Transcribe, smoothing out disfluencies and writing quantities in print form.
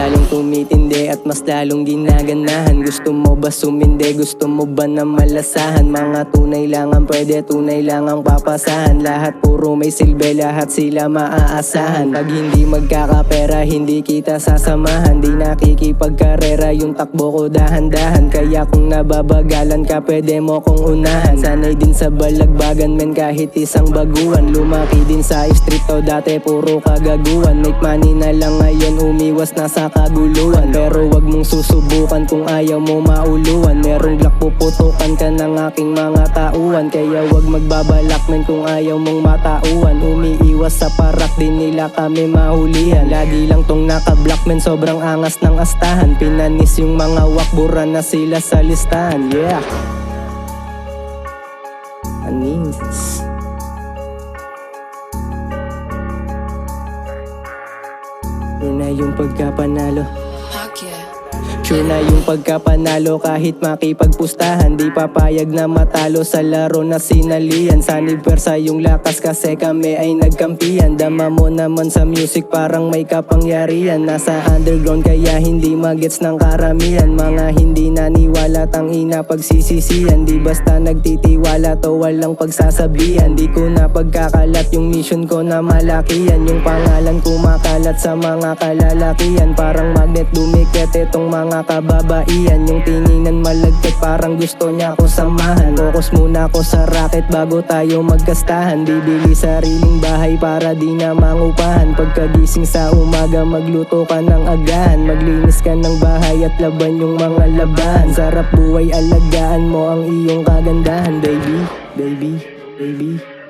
lalong tumitindi at mas lalong ginaganahan. Gusto mo ba sumindi? Gusto mo ba na malasahan? Mga tunay lang ang pwede, tunay lang ang papasahan. Lahat puro may silbi, lahat sila maaasahan. Pag hindi magkakapera, hindi kita sasamahan. Di nakikipagkarera, yung takbo ko dahan-dahan. Kaya kung nababagalan ka, pwede mo kong unahan. Sanay din sa balagbagan men kahit isang baguhan. Lumaki din sa street to, dati puro kagaguhan. Make money na lang ngayon, umiwas na sa kaguluhan. Pero wag mong susubukan kung ayaw mo mauluan. Merong glock, puputukan ka ng aking mga tauhan. Kaya wag magbabalak men kung ayaw mong matauhan. Umiiwas sa parak, din nila kami mahulihan. Lagi lang tong naka-block men, sobrang angas ng astahan. Pinanis yung mga wakbura na sila sa listahan. Yeah, anis. Yun na yung pagkapanalo. Sure na yung pagkapanalo kahit makipagpustahan. Di papayag na matalo sa laro na sinalihan. Sanib persa yung lakas kasi kami ay nagkampihan. Dama mo naman sa music parang may kapangyarihan. Nasa underground kaya hindi magets ng karamihan. Mga hindi naniwala tangina pagsisisihan. Di basta nagtitiwala to walang pagsasabihan. Di ko na pagkakalat yung mission ko na malakihan. Yung pangalan kumakalat sa mga kalalakihan. Parang magnet dumikit itong mga kababaihan. Yung tinginan malagkit parang gusto niya ako samahan. Focus muna ako sa racket bago tayo magkastahan. Bibili sariling bahay para di na mangupahan. Pagkagising sa umaga magluto ka ng agahan. Maglinis ka ng bahay at laban yung mga labahan. Sarap buhay, alagaan mo ang iyong kagandahan. Baby, baby, baby.